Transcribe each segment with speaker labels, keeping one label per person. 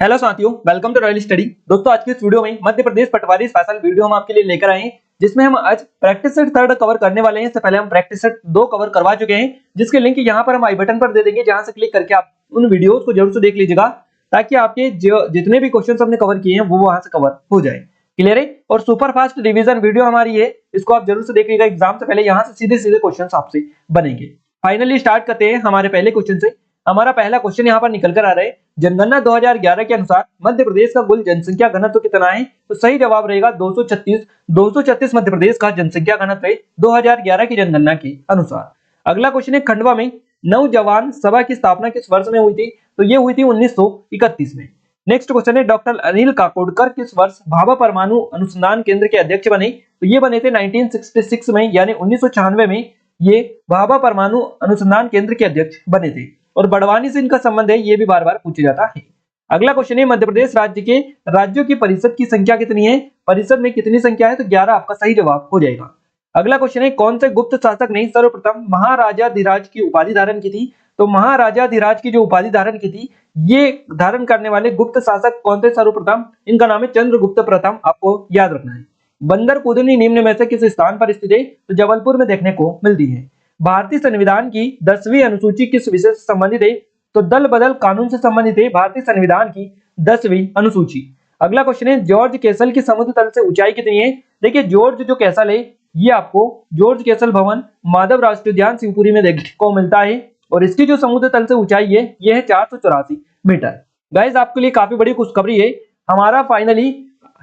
Speaker 1: Hello साथियों, welcome to royal study. दोस्तों, आज की इस वीडियो में मध्य प्रदेश पटवारी स्पेशल वीडियो हम आपके लिए लेकर आए हैं, जिसमें हम आज प्रैक्टिस सेट 3 कवर करने वाले हैं। इससे पहले हम प्रैक्टिस सेट 2 कवर करवा चुके हैं, जिसके लिंक यहाँ पर हम आई बटन पर दे देंगे, जहां से क्लिक करके आप उन वीडियोस को जरूर से देख लीजिएगा, ताकि आपके जितने भी क्वेश्चन हमने कवर किए हैं वो वहां से कवर हो जाए। क्लियर है? और सुपर फास्ट रिवीजन वीडियो हमारी है, इसको आप जरूर से देखिएगा। एग्जाम से पहले यहाँ से सीधे सीधे क्वेश्चन आपसे बनेंगे। फाइनली स्टार्ट करते हैं हमारे पहले क्वेश्चन से। हमारा पहला क्वेश्चन यहाँ पर निकल कर आ रहा है, जनगणना 2011 के अनुसार मध्य प्रदेश का कुल जनसंख्या घनत्व कितना है? तो सही जवाब रहेगा 236 मध्य प्रदेश का जनसंख्या घनत्व है 2011 की जनगणना के अनुसार। अगला क्वेश्चन है, खंडवा में नवजवान सभा की स्थापना किस वर्ष में हुई थी? तो ये हुई थी 1931 में। नेक्स्ट क्वेश्चन है, डॉक्टर अनिल काकोडकर किस वर्ष भाभा परमाणु अनुसंधान केंद्र के अध्यक्ष बने? तो ये बने थे 1966 में, यानी 1996 में ये भाभा परमाणु अनुसंधान केंद्र के अध्यक्ष बने थे। और बड़वानी से इनका संबंध है, ये भी बार बार पूछा जाता है। अगला क्वेश्चन है, मध्य प्रदेश राज्य के राज्यों की परिषद की संख्या कितनी है? परिषद में कितनी संख्या है? तो 11 आपका सही जवाब हो जाएगा। अगला क्वेश्चन है, कौन से गुप्त शासक ने सर्वप्रथम महाराजाधिराज की उपाधि धारण की थी? तो महाराजाधिराज की जो उपाधि धारण की थी, ये धारण करने वाले गुप्त शासक कौन थे सर्वप्रथम? इनका नाम है चंद्रगुप्त प्रथम, आपको याद रखना है। बंदर कुदनी निम्न में से किस स्थान पर स्थित है? तो जबलपुर में देखने को मिलती है। भारतीय संविधान की 10वीं अनुसूची किस विषय से संबंधित है? तो दल बदल कानून से संबंधित है भारतीय संविधान की 10वीं अनुसूची। अगला क्वेश्चन है, जॉर्ज कैसल की समुद्र तल से ऊंचाई कितनी है? देखिए, जॉर्ज जो कैसल है, ये आपको जॉर्ज कैसल भवन माधव राष्ट्रीय उद्यान शिवपुरी में देखने को मिलता है, और इसकी जो समुद्र तल से ऊंचाई है, यह है 484 मीटर। गाइस, आपके लिए काफी बड़ी खुशखबरी है। हमारा finally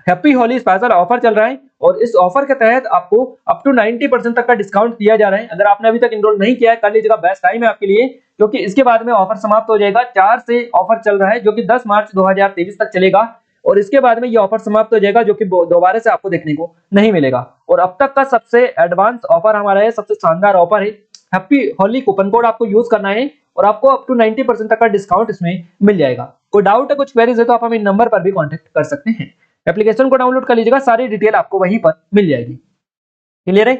Speaker 1: happy Holi special offer चल रहा है, और इस ऑफर के तहत आपको अप टू 90% तक का डिस्काउंट दिया जा रहा है। अगर आपने अभी तक एनरोल नहीं किया है, कर लीजिएगा, बेस्ट टाइम है आपके लिए, क्योंकि इसके बाद में ऑफर समाप्त हो जाएगा। 4 से ऑफर चल रहा है, जो कि 10 मार्च 2023 तक चलेगा, और इसके बाद में ये ऑफर समाप्त हो जाएगा, जो कि दोबारा से आपको देखने को नहीं मिलेगा। और अब तक का सबसे एडवांस ऑफर हमारा है, सबसे शानदार ऑफर है। हैप्पी होली कूपन कोड आपको यूज करना है, और आपको अप टू 90% तक का डिस्काउंट इसमें मिल जाएगा। कोई डाउट है, कुछ क्वेरीज है, तो आप हमें नंबर पर भी कॉन्टेक्ट कर सकते हैं। एप्लीकेशन को डाउनलोड कर लीजिएगा, सारी डिटेल आपको वहीं पर मिल जाएगी। क्लियर है?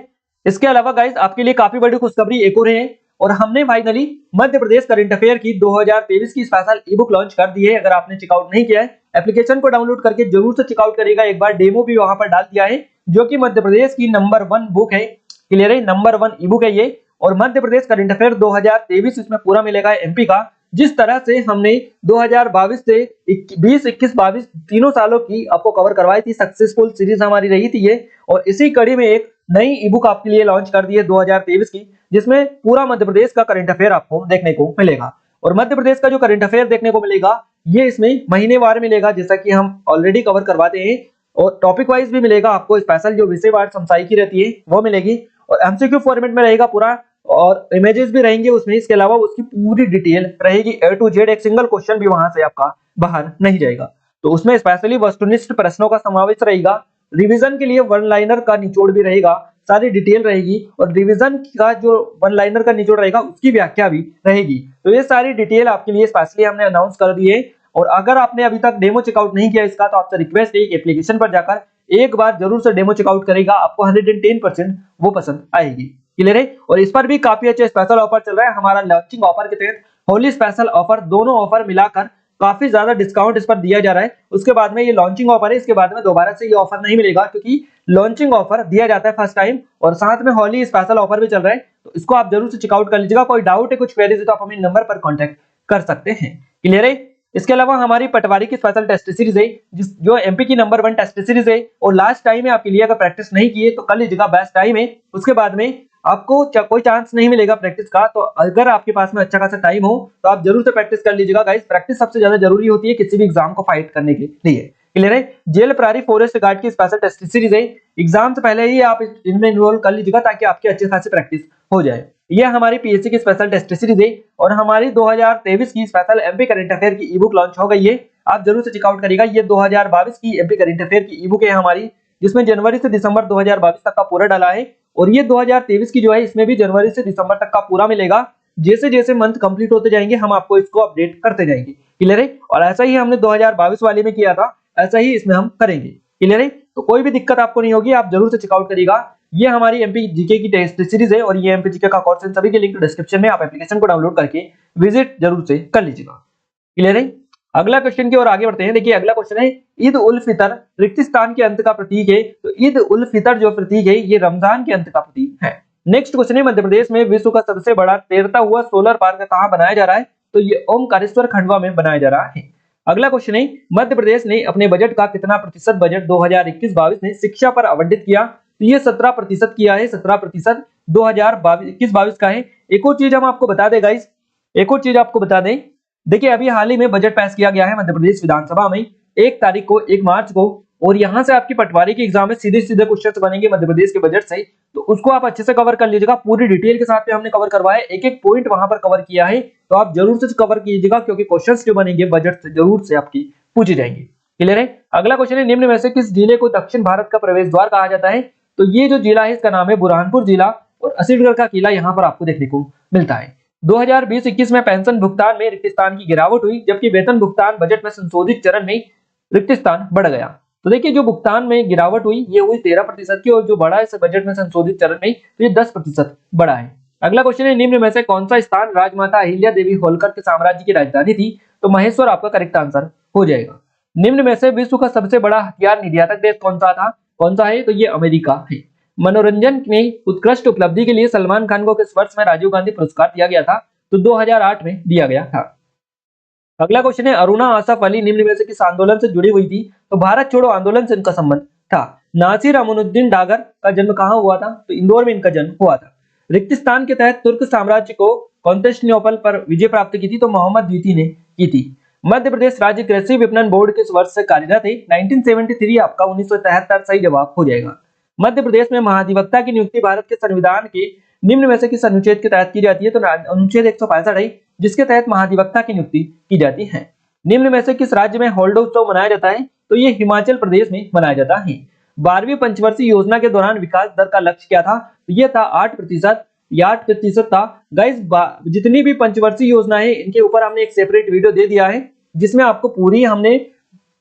Speaker 1: इसके अलावा गाइस, आपके लिए काफी बड़ी खुशखबरी एक और है, और हमने finally Madhya Pradesh current affair की 2023 की स्पेशल ई बुक लॉन्च कर दी है। अगर आपने चेकआउट नहीं किया है, एप्लीकेशन को डाउनलोड करके जरूर से चेकआउट करिएगा। एक बार डेमो भी वहां पर डाल दिया है, जो कि मध्य प्रदेश की नंबर 1 बुक है। क्लियर है? नंबर 1 ई बुक है ये, और मध्य प्रदेश करंट अफेयर 2023 इसमें पूरा मिलेगा एमपी का। जिस तरह से हमने 2022 से 20, 21, 22 तीनों सालों की आपको कवर करवाई थी, सक्सेसफुल सीरीज हमारी रही थी ये, और इसी कड़ी में एक नई ई बुक आपके लिए लॉन्च कर दी है 2023 की, जिसमें पूरा मध्य प्रदेश का करंट अफेयर आपको देखने को मिलेगा। और मध्य प्रदेश का जो करंट अफेयर देखने को मिलेगा, ये इसमें महीनेवार मिलेगा, जैसा कि हम ऑलरेडी कवर करवाते हैं, और टॉपिक वाइज भी मिलेगा आपको। स्पेशल जो विषयवार समसाई की रहती है वो मिलेगी, और एमसीक्यू फॉर्मेट में रहेगा पूरा, और इमेजेस भी रहेंगे उसमें। इसके अलावा उसकी पूरी डिटेल रहेगी A to Z, एक सिंगल क्वेश्चन भी वहां से आपका बाहर नहीं जाएगा। तो उसमें स्पेशली वस्तुनिष्ठ प्रश्नों का समावेश रहेगा। रिवीजन के लिए वन लाइनर का निचोड़ भी रहेगा, सारी डिटेल रहेगी, और रिवीजन का जो वन लाइनर का निचोड़ रहेगा उसकी व्याख्या भी रहेगी। तो ये सारी डिटेल आपके लिए स्पेशली हमने अनाउंस कर दी है। और अगर आपने अभी तक डेमो चेकआउट नहीं किया इसका, तो आपसे रिक्वेस्ट है, एप्लीकेशन पर जाकर एक बार जरूर से डेमो चेकआउट करेगा, आपको 110% वो पसंद आएगी। क्लियर है? और इस पर भी काफी अच्छा स्पेशल ऑफर चल रहा है हमारा लॉन्चिंग ऑफर के तहत। होली स्पेशल ऑफर, दोनों ऑफर मिलाकर काफी ज्यादा डिस्काउंट इस पर दिया जा रहा है। उसके बाद में ये लॉन्चिंग ऑफर है, इसके बाद में दोबारा से ये ऑफर नहीं मिलेगा, क्योंकि लॉन्चिंग ऑफर दिया जाता है फर्स्ट टाइम, और साथ में होली स्पेशल ऑफर भी चल रहा है। तो इसको आप जरूर से चेकआउट कर लीजिएगा। कोई डाउट है, कुछ क्वेरीज है, तो आप हमें नंबर पर कॉन्टेक्ट कर सकते हैं। क्लियर है? इसके अलावा हमारी पटवारी की स्पेशल टेस्ट सीरीज है, जो एमपी की नंबर 1 टेस्ट सीरीज है, और लास्ट टाइम है आपके लिए। अगर प्रैक्टिस नहीं की है तो कर लीजिएगा, बेस्ट टाइम है। उसके बाद में आपको कोई चांस नहीं मिलेगा प्रैक्टिस का, तो अगर आपके पास में अच्छा खासा टाइम हो तो आप जरूर से प्रैक्टिस कर लीजिएगा। गाइस, प्रैक्टिस सबसे ज्यादा जरूरी होती है किसी भी एग्जाम को फाइट करने के लिए। क्लियर है? जेल प्रहरी फॉरेस्ट गार्ड की स्पेशल टेस्ट सीरीज है, एग्जाम से पहले ही आप इनमें इनरोल कर लीजिएगा, ताकि आपकी अच्छी खासी प्रैक्टिस हो जाए। यह हमारी पीएससी की स्पेशल टेस्ट सीरीज है, और हमारी 2023 की स्पेशल एमपी करंट अफेयर की ई बुक लॉन्च हो गई है। आप जरूर से चेकआउट करिएगा। ये 2022 की एमपी करंट अफेयर की ई बुक है हमारी, जिसमें जनवरी से दिसंबर 2022 तक का पूरा डाला है, और ये 2023 की जो है, इसमें भी जनवरी से दिसंबर तक का पूरा मिलेगा। जैसे जैसे मंथ कंप्लीट होते जाएंगे, हम आपको इसको अपडेट करते जाएंगे। क्लियर है? और ऐसा ही हमने 2022 वाले में किया था, ऐसा ही इसमें हम करेंगे। क्लियर है? तो कोई भी दिक्कत आपको नहीं होगी, आप जरूर से चेकआउट करिएगा। ये हमारी एमपी जीके की टेस्ट सीरीज है, और ये एमपी जीके का कोर्स है, सभी के लिंक डिस्क्रिप्शन में। आप एप्लीकेशन को डाउनलोड करके विजिट जरूर से कर लीजिएगा। क्लियर है? अगला क्वेश्चन की ओर आगे बढ़ते हैं। देखिए अगला क्वेश्चन है, ईद उल फितर रिक्तिस्तान के अंत का प्रतीक है। तो ईद उल फितर जो प्रतीक है ये रमजान के अंत का प्रतीक है। नेक्स्ट क्वेश्चन है, मध्य प्रदेश में विश्व का सबसे बड़ा तैरता हुआ सोलर पार्क कहां बनाया जा रहा है? तो ये ओमकारेश्वर खंडवा में बनाया जा रहा है। अगला क्वेश्चन है, मध्य प्रदेश ने अपने बजट का कितना प्रतिशत बजट 2021-22 में शिक्षा पर आवंटित किया? तो ये 17% किया है। 17% 2021-22 का है। एक और चीज हम आपको बता दें गाइस, एक और चीज आपको बता दें, देखिए अभी हाल ही में बजट पास किया गया है मध्य प्रदेश विधानसभा में 1 तारीख को, 1 मार्च को, और यहां से आपकी पटवारी के एग्जाम में सीधे सीधे क्वेश्चन बनेंगे मध्य प्रदेश के बजट से। तो उसको आप अच्छे से कवर कर लीजिएगा, पूरी डिटेल के साथ में हमने कवर करवाया, एक एक पॉइंट वहां पर कवर किया है। तो आप जरूर से कवर कीजिएगा क्योंकि क्वेश्चंस जो बनेंगे बजट से जरूर से आपकी पूछे जाएंगे। क्लियर है? अगला क्वेश्चन है, निम्न में से किस जिले को दक्षिण भारत का प्रवेश द्वार कहा जाता है? तो ये जो जिला है इसका नाम है बुरहानपुर जिला, और असीरगढ़ का किला यहाँ पर आपको देखने को मिलता है। 2020-21 में पेंशन भुगतान में रिक्तिस्तान की गिरावट हुई, जबकि वेतन भुगतान बजट में संशोधित चरण में रिक्तिस्तान बढ़ गया। तो देखिए जो भुगतान में गिरावट हुई ये हुई 13% की, और जो बढ़ा इस बजट में संशोधित चरण में तो ये 10% बढ़ा है। अगला क्वेश्चन है, निम्न में से कौन सा स्थान राजमाता अहिल्या देवी होलकर के साम्राज्य की राजधानी थी? तो महेश्वर आपका करेक्ट आंसर हो जाएगा। निम्न में से विश्व का सबसे बड़ा हथियार निर्यातक देश कौन सा था? कौन सा है? तो ये अमेरिका है। मनोरंजन में उत्कृष्ट उपलब्धि के लिए सलमान खान को किस वर्ष में राजीव गांधी पुरस्कार दिया गया था? तो 2008 में दिया गया था। अगला क्वेश्चन है, अरुणा आसफ अली निम्न में से किस आंदोलन से जुड़ी हुई थी? तो भारत छोड़ो आंदोलन से इनका संबंध था। नासिर अमीनुद्दीन डागर का जन्म कहां हुआ था? तो इंदौर में इनका जन्म हुआ था। रिक्तिस्तान के तहत तुर्क साम्राज्य को कॉन्स्टेंटिनोपल पर विजय प्राप्त की थी? तो मोहम्मद द्वितीय ने की थी। मध्य प्रदेश राज्य कृषि विपणन बोर्ड किस वर्ष से कार्यरत है? 1973 आपका 1973 सही जवाब हो जाएगा। मध्य प्रदेश में महाधिवक्ता की नियुक्ति भारत के संविधान के निम्न में से किस अनुच्छेद के तहत की जाती है? तो अनुच्छेद 165 है, जिसके तहत महाधिवक्ता की नियुक्ति की जाती है। निम्न में से किस राज्य में होल्डो उत्सव मनाया जाता है? तो ये हिमाचल प्रदेश में मनाया जाता है। 12वीं पंचवर्षीय योजना के दौरान विकास दर का लक्ष्य क्या था? तो ये था 8%, ये 8% था। गाइस जितनी भी पंचवर्षीय योजना है इनके ऊपर हमने एक सेपरेट वीडियो दे दिया है, जिसमें आपको पूरी हमने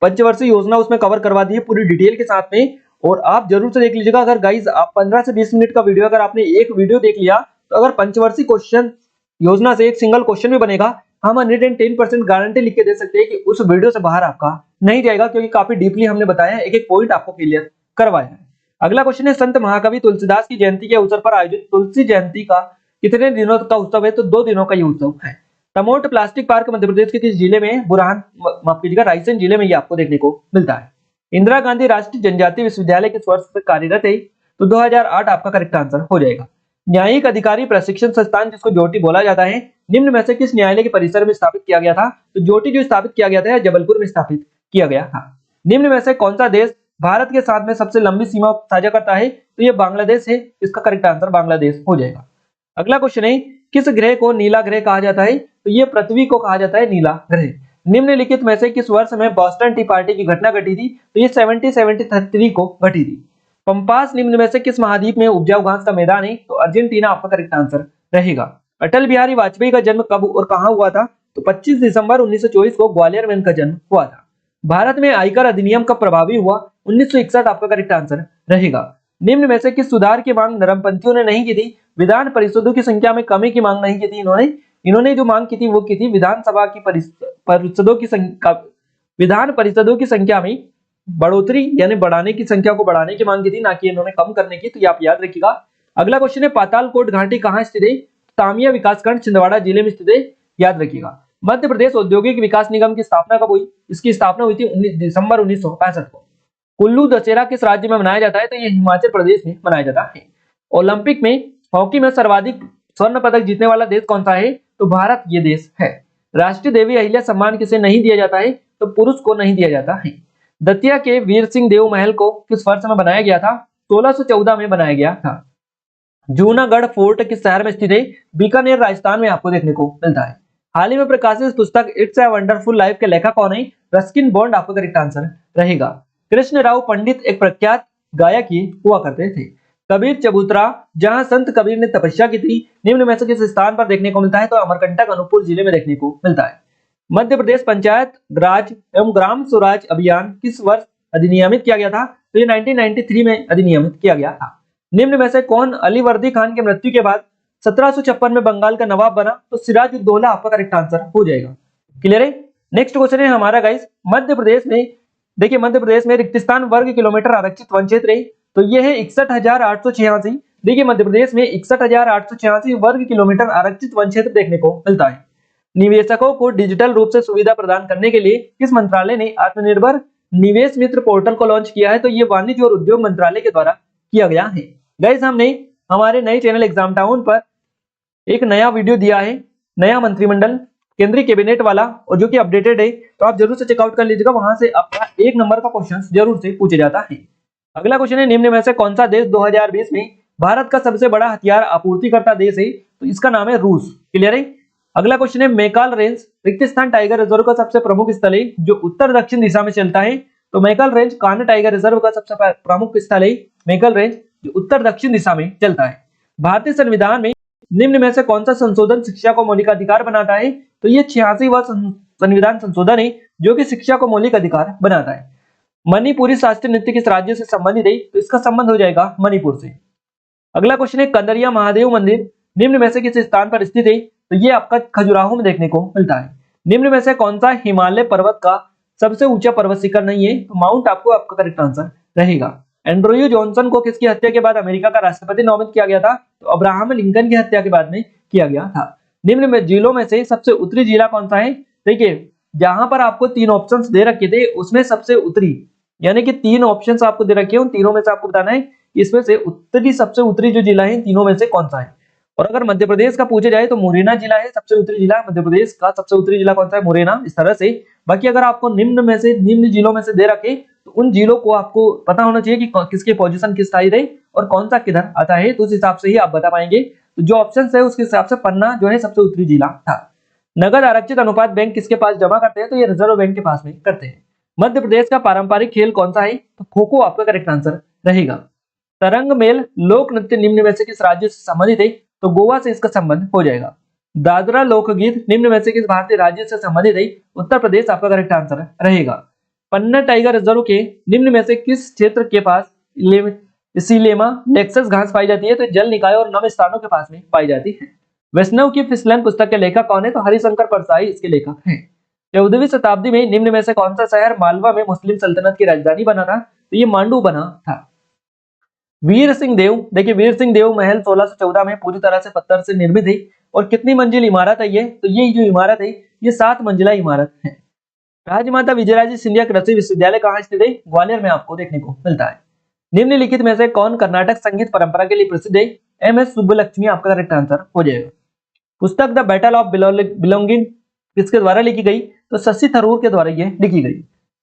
Speaker 1: पंचवर्षीय योजना उसमें कवर करवा दी है पूरी डिटेल के साथ में, और आप जरूर से देख लीजिएगा। अगर गाइस आप 15 से 20 मिनट का वीडियो अगर आपने एक वीडियो देख लिया, तो अगर पंचवर्षीय क्वेश्चन योजना से एक सिंगल क्वेश्चन भी बनेगा, हम 110% गारंटी लिख के दे सकते हैं कि उस वीडियो से बाहर आपका नहीं जाएगा, क्योंकि काफी डीपली हमने बताया, एक एक पॉइंट आपको क्लियर करवाया है। अगला क्वेश्चन है, संत महाकवि तुलसीदास की जयंती के अवसर पर आयोजित तुलसी जयंती का कितने दिनों का उत्सव है? तो 2 दिनों का ये उत्सव है। तमोट प्लास्टिक पार्क मध्य प्रदेश के किस जिले में? माफ कीजिएगा, रायसेन जिले में ये आपको देखने को मिलता है। इंदिरा गांधी राष्ट्रीय जनजातीय विश्वविद्यालय किस वर्ष से कार्यरत है? तो 2008 आपका करेक्ट आंसर हो जाएगा। न्यायिक अधिकारी प्रशिक्षण संस्थान जिसको ज्योति बोला जाता है, निम्न में से किस न्यायालय के परिसर में स्थापित किया गया था? तो ज्योति जो स्थापित किया गया था जबलपुर में स्थापित किया गया था। निम्न में से कौन सा देश भारत के साथ में सबसे लंबी सीमा साझा करता है? तो ये बांग्लादेश है, इसका करेक्ट आंसर बांग्लादेश हो जाएगा। अगला क्वेश्चन है, किस ग्रह को नीला ग्रह कहा जाता है? तो ये पृथ्वी को कहा जाता है नीला ग्रह। निम्नलिखित में से किस वर्ष में बोस्टन टी पार्टी की घटना घटी थी? तो ये 1773 को घटी थी। पंपास निम्न में से किस महाद्वीप में उपजाऊ घास का मैदान है? तो अर्जेंटीना आपका करेक्ट आंसर रहेगा। अटल बिहारी वाजपेयी का जन्म कब और कहां हुआ था? तो 25 दिसंबर 1924 को ग्वालियर में इनका जन्म हुआ था। भारत में आयकर अधिनियम कब प्रभावी हुआ? 1961 आपका करेक्ट आंसर रहेगा। निम्न में से किस सुधार की मांग नरमपंथियों ने नहीं की थी? विधान परिषदों की संख्या में कमी की मांग नहीं की थी इन्होंने जो मांग की थी वो की थी विधानसभा की परिषदों की संख्या, विधान परिषदों की संख्या में बढ़ोतरी यानी बढ़ाने की संख्या को बढ़ाने की मांग की थी, ना कि इन्होंने कम करने की। तो ये आप याद रखिएगा। अगला क्वेश्चन है, पातालकोट घाटी कहां स्थित है? तामिया विकासखंड छिंदवाड़ा जिले में स्थित है, याद रखिएगा। मध्य प्रदेश औद्योगिक विकास निगम की स्थापना कब हुई? इसकी स्थापना हुई थी 19 दिसंबर 1965 को। कुल्लू दशहरा किस राज्य में मनाया जाता है? तो ये हिमाचल प्रदेश में मनाया जाता है। ओलंपिक में हॉकी में सर्वाधिक स्वर्ण पदक जीतने वाला देश कौन सा है? तो भारत ये देश है। राष्ट्रीय देवी अहिल्या सम्मान किसे नहीं दिया जाता है? तो पुरुष को नहीं दिया जाता है। दतिया के वीर सिंह देव महल को किस वर्ष में बनाया गया था? 1614 में बनाया गया था। जूनागढ़ फोर्ट किस शहर में स्थित है? बीकानेर राजस्थान में आपको देखने को मिलता है। हाल ही में प्रकाशित पुस्तक इट्स अ वंडरफुल लाइफ के लेखक कौन है? रस्किन बॉन्ड आपका करेक्ट आंसर रहेगा। कृष्ण राव पंडित एक प्रख्यात गायक ही हुआ करते थे। कबीर चबूतरा जहां संत कबीर ने तपस्या की थी, निम्न में से किस स्थान पर देखने को मिलता है? तो अमरकंटक अनूपपुर जिले में देखने को मिलता है। मध्य प्रदेश पंचायत राज एवं ग्राम स्वराज अभियान किस वर्ष अधिनियमित किया गया था? तो ये 1993 में अधिनियमित किया गया था। निम्न में से कौन अलीवर्दी खान की मृत्यु के बाद 1756 में बंगाल का नवाब बना? तो सिराजुद्दौला आपका करेक्ट आंसर हो जाएगा। क्लियर है? नेक्स्ट क्वेश्चन है हमारा गाइस, मध्य प्रदेश में, देखिए मध्य प्रदेश में रिक्तिस्थान वर्ग किलोमीटर आरक्षित वन क्षेत्र है, तो ये है 61,886। देखिए मध्य प्रदेश में 61,886 वर्ग किलोमीटर आरक्षित वन क्षेत्र देखने को मिलता है। निवेशकों को डिजिटल रूप से सुविधा प्रदान करने के लिए किस मंत्रालय ने आत्मनिर्भर निवेश मित्र पोर्टल को लॉन्च किया है, तो ये वाणिज्य और उद्योग मंत्रालय के द्वारा किया गया है। गाइस हमने हमारे नए चैनल एग्जाम टाउन पर एक नया वीडियो दिया है, नया मंत्रिमंडल केंद्रीय कैबिनेट वाला, और जो कि अपडेटेड है, तो आप जरूर से चेकआउट कर लीजिएगा, वहां से आपका 1 नंबर का क्वेश्चन जरूर से पूछा जाता है। अगला क्वेश्चन है, निम्न में से कौन सा देश 2020 में भारत का सबसे बड़ा हथियार आपूर्तिकर्ता देश है, तो इसका नाम है रूस। क्लियर है। अगला क्वेश्चन है, मैकाल रेंज रिक्तिस्थान टाइगर रिजर्व का सबसे प्रमुख स्थल है जो उत्तर दक्षिण दिशा में चलता है, तो Maikal range Kanha tiger reserve का सबसे प्रमुख स्थल है मैकाल रेंज जो उत्तर दक्षिण दिशा में चलता है। भारतीय संविधान में निम्न में से कौन सा संशोधन शिक्षा को मौलिक अधिकार बनाता है, तो ये 86वां संविधान संशोधन है जो कि शिक्षा को मौलिक अधिकार बनाता है। मणिपुरी शास्त्रीय नृत्य किस राज्य से संबंधित है, तो इसका संबंध हो जाएगा मणिपुर से। अगला क्वेश्चन है, कंदरिया महादेव मंदिर निम्न में से किस स्थान पर स्थित है, तो ये आपका खजुराहो में देखने को मिलता है। निम्न में से कौन सा हिमालय पर्वत का सबसे ऊंचा पर्वत शिखर नहीं है, तो माउंट आपका करेक्ट आंसर रहेगा। एंड्रयू जॉनसन को किसकी हत्या के बाद अमेरिका का राष्ट्रपति नामित किया गया था, तो अब्राहम लिंकन की हत्या के बाद में किया गया था। निम्न में जिलों में से सबसे उत्तरी जिला कौन सा है, देखिए जहां पर आपको 3 ऑप्शंस दे रखे थे उसमें सबसे उत्तरी, यानी कि 3 ऑप्शंस आपको दे रखे हैं, उन तीनों में से आपको बताना है इसमें से उत्तरी सबसे उत्तरी जो जिला है तीनों में से कौन सा है। और अगर मध्य प्रदेश का पूछा जाए तो मुरैना जिला है सबसे उत्तरी जिला, मध्य प्रदेश का सबसे उत्तरी जिला कौन सा है, मुरैना, इस तरह से। बाकी अगर आपको निम्न में से निम्न जिलों में से दे रखे तो उन जिलों को आपको पता होना चाहिए कि किसके पोजीशन किस साइड है और कौन सा किधर आता है, तो उस हिसाब से ही आप बता पाएंगे। तो जो ऑप्शन है उसके हिसाब से पन्ना जो है सबसे उत्तरी जिला था। नगद आरक्षित अनुपात बैंक किसके पास जमा करते हैं, तो ये रिजर्व बैंक के पास में करते हैं। मध्य प्रदेश का पारंपरिक खेल कौन सा है, तो खो खो आपका करेक्ट आंसर रहेगा। तरंग मेल लोक नृत्य निम्न में से किस राज्य से संबंधित है, तो गोवा से इसका संबंध हो जाएगा। दादरा लोकगीत निम्न में से किस भारतीय राज्य से संबंधित है, उत्तर प्रदेश आपका करेक्ट आंसर रहेगा। पन्ना टाइगर रिजर्व के निम्न में से किस क्षेत्र के पास सिलेमा लेक्सस घास पाई जाती है, तो जल निकाय और नम स्थानों के पास में पाई जाती है। वैष्णव की फिसलन पुस्तक के लेखक कौन है, तो हरिशंकर परसाई इसके लेखक हैं। 14वीं शताब्दी में निम्न में से कौन सा शहर मालवा में मुस्लिम सल्तनत की राजधानी बना था, तो ये मांडू बना था। वीर सिंह देव, देखिए वीर सिंह देव महल 1614 में पूरी तरह से पत्थर से निर्मित है और कितनी मंजिल इमारत है ये, तो ये जो इमारत है ये 7 मंजिला इमारत है। राजमाता विजयराजे सिंधिया कृषि विश्वविद्यालय कहाँ स्थित है, ग्वालियर में आपको देखने को मिलता है। निम्नलिखित में से कौन कर्नाटक संगीत परंपरा के लिए प्रसिद्ध है, एम.एस. सुब्बलक्ष्मी आपका करेक्ट आंसर हो जाएगा। पुस्तक द बैटल ऑफ बिलोंगिंग किसके द्वारा लिखी गई, तो शशि थरूर के द्वारा ये लिखी गई।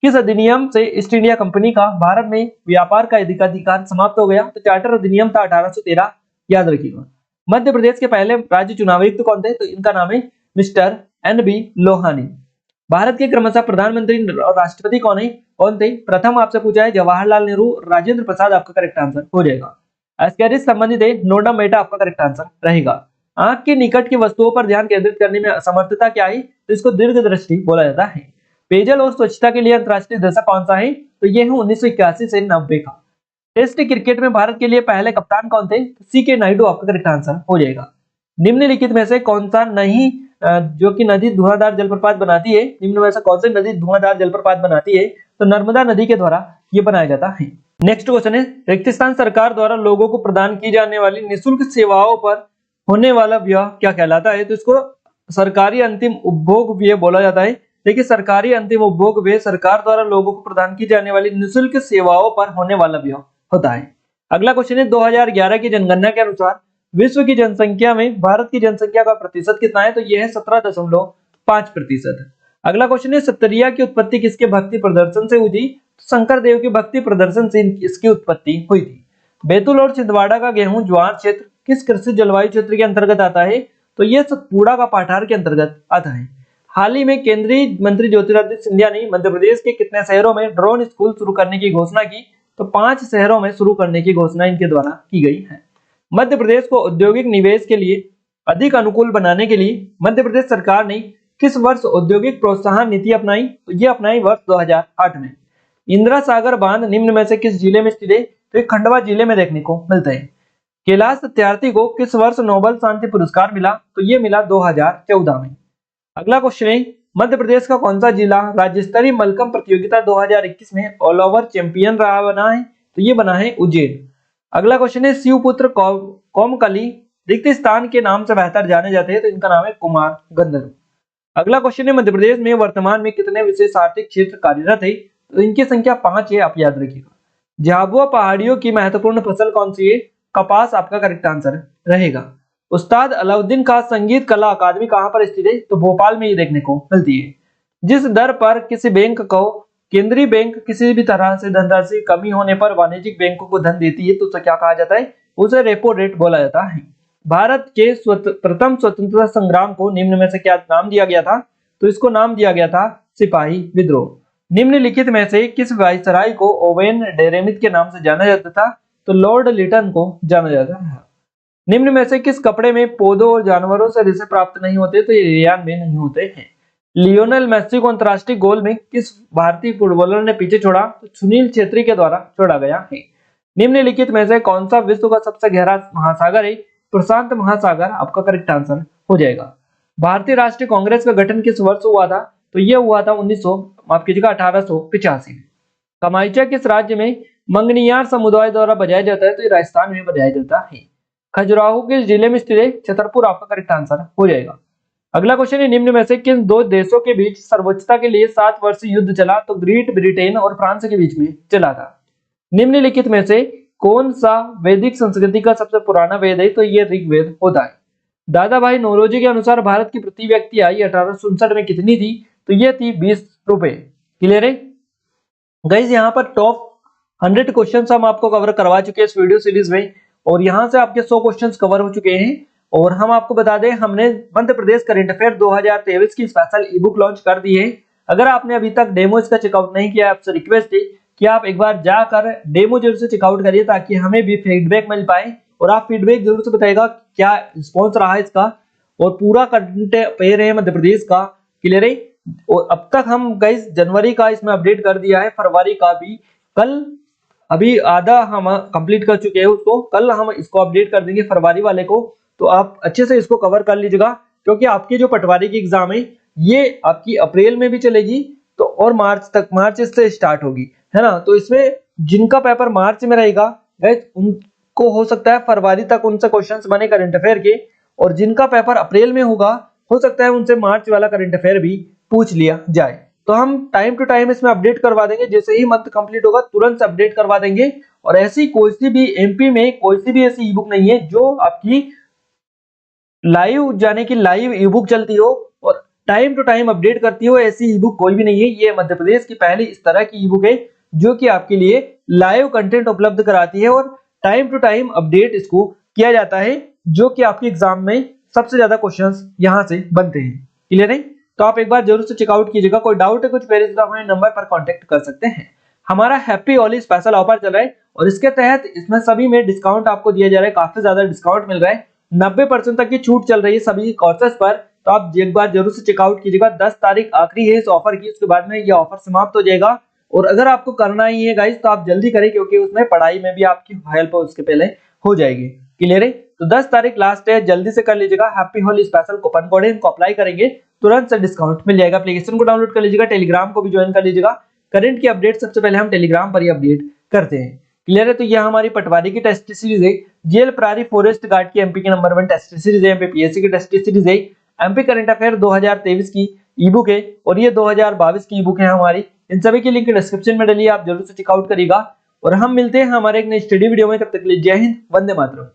Speaker 1: किस अधिनियम से ईस्ट इंडिया कंपनी का भारत में व्यापार का अधिकार समाप्त हो गया, तो चार्टर अधिनियम था 1813, याद रखिएगा। मध्य प्रदेश के पहले राज्य चुनाव आयुक्त कौन थे, तो इनका नाम है मिस्टर N.B. लोहानी। भारत के क्रमशः प्रधानमंत्री और राष्ट्रपति कौन थे, प्रथम आपसे पूछा है जवाहरलाल नेहरू, राजेंद्र प्रसाद आपका करेक्ट आंसर हो जाएगा। एस्केरिस संबंधित है नोडा मेटा आपका करेक्ट आंसर रहेगा। आंख के निकट की वस्तुओं पर ध्यान केंद्रित करने में असमर्थता क्या है, तो इसको दीर्घ दृष्टि बोला जाता है। पेयजल और स्वच्छता के लिए अंतरराष्ट्रीय दशक कौन सा है, तो ये है 1981 से 90 का। टेस्ट क्रिकेट में भारत के लिए पहले कप्तान कौन थे, तो C.K. नायडू आपका करेक्ट आंसर हो जाएगा। निम्नलिखित में से कौन सा नहीं जो कि नदी धुआंधार जलप्रपात बनाती है, निम्न में से कौन सी नदी धुआंधार जलप्रपात बनाती है, तो नर्मदा नदी के द्वारा ये बनाया जाता है। नेक्स्ट क्वेश्चन है, रेगिस्तान सरकार द्वारा लोगों को प्रदान की जाने वाली निःशुल्क सेवाओं पर होने वाला व्यय क्या कहलाता है, तो इसको सरकारी अंतिम उपभोग व्यय बोला जाता है। देखिए सरकारी अंतिम उपभोग व्यय सरकार द्वारा लोगों को प्रदान की जाने वाली निःशुल्क सेवाओं पर होने वाला व्यय होता है। अगला क्वेश्चन है, 2011 की जनगणना के अनुसार विश्व की जनसंख्या में भारत की जनसंख्या का प्रतिशत कितना है, तो यह है 17.5%। अगला क्वेश्चन है, सत्तरिया की उत्पत्ति किसके भक्ति प्रदर्शन से हुई थी, तो शंकर देव के भक्ति प्रदर्शन से इसकी उत्पत्ति हुई थी। बैतूल और छिंदवाड़ा का गेहूं ज्वार क्षेत्र किस कृषि जलवायु क्षेत्र के अंतर्गत आता है, तो यह सतपुड़ा का पाठार के अंतर्गत आता है। हाल ही में केंद्रीय मंत्री ज्योतिरादित्य सिंधिया ने मध्य प्रदेश के कितने शहरों में ड्रोन स्कूल शुरू करने की घोषणा की, तो 5 शहरों में शुरू करने की घोषणा इनके द्वारा की गई है। मध्य प्रदेश को औद्योगिक निवेश के लिए अधिक अनुकूल बनाने के लिए मध्य प्रदेश सरकार ने किस वर्ष औद्योगिक प्रोत्साहन नीति अपनाई, तो ये अपनाई वर्ष 2008 में। इंदिरा सागर बांध निम्न में से किस जिले में स्थित है, तो ये खंडवा जिले में देखने को मिलता है। कैलाश सत्यार्थी को किस वर्ष नोबेल शांति पुरस्कार मिला, तो ये मिला 2014 में। अगला क्वेश्चन है, मध्य प्रदेश का कौन सा जिला राज्य स्तरीय मलखंभ प्रतियोगिता 2021 में ऑल ओवर चैंपियन रहा बना है? तो ये बना है उज्जैन। अगला क्वेश्चन है शिवपुत्र कोमकली रिक्त स्थान के नाम से बेहतर जाने जाते हैं, तो इनका नाम है कुमार गंधर्व। अगला क्वेश्चन है मध्य प्रदेश में वर्तमान में कितने विशेष आर्थिक क्षेत्र कार्यरत है? तो इनकी संख्या 5 है, आप याद रखिएगा। झाबुआ पहाड़ियों की महत्वपूर्ण फसल कौन सी है? कपास आपका करेक्ट आंसर रहेगा। उस्ताद अलाउद्दीन खान संगीत कला अकादमी कहां पर स्थित है? तो भोपाल में ये देखने को मिलती है। जिस दर पर किसी बैंक को केंद्रीय बैंक किसी भी तरह से धनराशि कमी होने पर वाणिज्यिक बैंकों को धन देती है, तो उसे क्या कहा जाता है? उसे रेपो रेट बोला जाता है। भारत के प्रथम स्वतंत्रता संग्राम को निम्न में से क्या नाम दिया गया था? तो इसको नाम दिया गया था सिपाही विद्रोह। निम्नलिखित में से किस वायसराय को ओवेन डेरेमिथ के नाम से जाना जाता था? तो लॉर्ड लिटन को जाना जाता है। निम्न में से किस कपड़े में पौधों और जानवरों से रेशे प्राप्त नहीं होते? तो ये रेयान में नहीं होते हैं। लियोनेल मेसी को अंतरराष्ट्रीय गोल में किस भारतीय फुटबॉलर ने पीछे छोड़ा? तो सुनील छेत्री के द्वारा छोड़ा गया है। निम्नलिखित में से कौन सा विश्व का सबसे गहरा महासागर है? प्रशांत महासागर आपका करेक्ट आंसर हो जाएगा। भारतीय राष्ट्रीय कांग्रेस का गठन किस वर्ष हुआ था? तो यह हुआ था 1885 में। कमाइचा किस राज्य में मंगनियार समुदाय द्वारा बजाया जाता है? तो ये राजस्थान में बजाया जाता है। खजुराहो किस जिले में स्थित है? छतरपुर आपका करेक्ट आंसर हो जाएगा। अगला क्वेश्चन है निम्न में से किन दो देशों के बीच सर्वोच्चता के लिए 7 वर्षीय युद्ध चला? तो ग्रेट ब्रिटेन और फ्रांस के बीच में चला था। निम्नलिखित में से कौन सा वैदिक संस्कृति का सबसे पुराना वेद है? तो ये ऋग्वेद होता है। दादा भाई नौरोजी के अनुसार भारत की प्रति व्यक्ति आय 1867 में कितनी थी? तो ये थी 20 रुपए। क्लियर है गाइस? यहाँ पर टॉप 100 क्वेश्चंस हम आपको कवर करवा चुके हैं इस वीडियो सीरीज में, और यहाँ से आपके 100 क्वेश्चंस कवर हो चुके हैं। और हम आपको बता दें, हमने मध्य प्रदेश करंट अफेयर 2023 की स्पेशल ई बुक लॉन्च कर दी है। अगर आपने अभी तक डेमो इसका चेकआउट नहीं किया, आपसे रिक्वेस्ट है कि आप एक बार जाकर डेमो जरूर से चेकआउट करिए, ताकि हमें भी फीडबैक मिल पाए। और आप फीडबैक जरूर से बताइएगा क्या रिस्पॉन्स रहा है इसका। और पूरा करंट अफेयर है मध्य प्रदेश का, क्लियर है। और अब तक हम गाइस जनवरी का इसमें अपडेट कर दिया है, फरवरी का भी कल अभी आधा हम कंप्लीट कर चुके हैं उसको, कल हम इसको अपडेट कर देंगे फरवरी वाले को। तो आप अच्छे से इसको कवर कर लीजिएगा, क्योंकि आपकी जो पटवारी की एग्जाम है ये आपकी अप्रैल में भी चलेगी, तो और मार्च से स्टार्ट होगी, है ना। तो इसमें जिनका पेपर मार्च में रहेगा गाइस, उनको हो सकता है फरवरी तक उनसे क्वेश्चंस बने करंट अफेयर के, और जिनका पेपर अप्रैल में होगा हो सकता है उनसे मार्च वाला करंट अफेयर भी पूछ लिया जाए। तो हम टाइम टू टाइम इसमें अपडेट करवा देंगे, जैसे ही मंथ कंप्लीट होगा तुरंत अपडेट करवा देंगे। और ऐसी कोई सी भी एमपी में कोई सी भी ऐसी ई बुक नहीं है जो आपकी लाइव जाने की लाइव ई बुक चलती हो और टाइम टू टाइम अपडेट करती हो, ऐसी ई बुक कोई भी नहीं है। ये मध्य प्रदेश की पहली इस तरह की ई बुक है जो कि आपके लिए लाइव कंटेंट उपलब्ध कराती है, और टाइम टू टाइम अपडेट इसको किया जाता है, जो कि आपके एग्जाम में सबसे ज्यादा क्वेश्चंस यहां से बनते हैं। क्लियर है? तो आप एक बार जरूर से चेकआउट कीजिएगा। कोई डाउट है, कुछ क्वेरीज, तो हमारे नंबर पर कांटेक्ट कर सकते हैं। हमारा हैप्पी होली स्पेशल ऑफर चल रहा है, और इसके तहत इसमें सभी में डिस्काउंट आपको दिया जा रहा है, काफी ज्यादा डिस्काउंट मिल रहा है, 90% तक की छूट चल रही है सभी कोर्सेज पर। तो आप एक बार जरूर से चेकआउट कीजिएगा। 10 तारीख आखिरी है इस ऑफर की, उसके बाद में ये ऑफर समाप्त हो जाएगा। और अगर आपको करना ही है गाइस, तो आप जल्दी करें, क्योंकि उसमें पढ़ाई में भी आपकी हेल्प उसके पहले हो जाएगी। क्लियर है? तो 10 तारीख लास्ट है, जल्दी से कर लीजिएगा। Happy Holi special coupon code है, इनको अप्लाई करेंगे तुरंत से डिस्काउंट मिल जाएगा। एप्लीकेशन को डाउनलोड कर लीजिएगा, टेलीग्राम को भी ज्वाइन कर लीजिएगा। करंट की अपडेट सबसे पहले हम टेलीग्राम पर ही अपडेट करते हैं। क्लियर है? तो यह हमारी पटवारी की टेस्ट सीरीज है, जेल प्रारी फॉरेस्ट गार्ड की एमपी की नंबर 1 टेस्ट सीरीज है, एमपीपीएससी की टेस्ट सीरीज है, एमपी करंट अफेयर 2023 की ई बुक है, और ये 2022 की ई बुक है हमारी। इन सभी की लिंक डिस्क्रिप्शन में डली है, आप जरूर से चेकआउट करिएगा। और हम मिलते हैं हमारे एक नई स्टडी वीडियो में, तब तक के लिए जय हिंद, वंदे मातरम।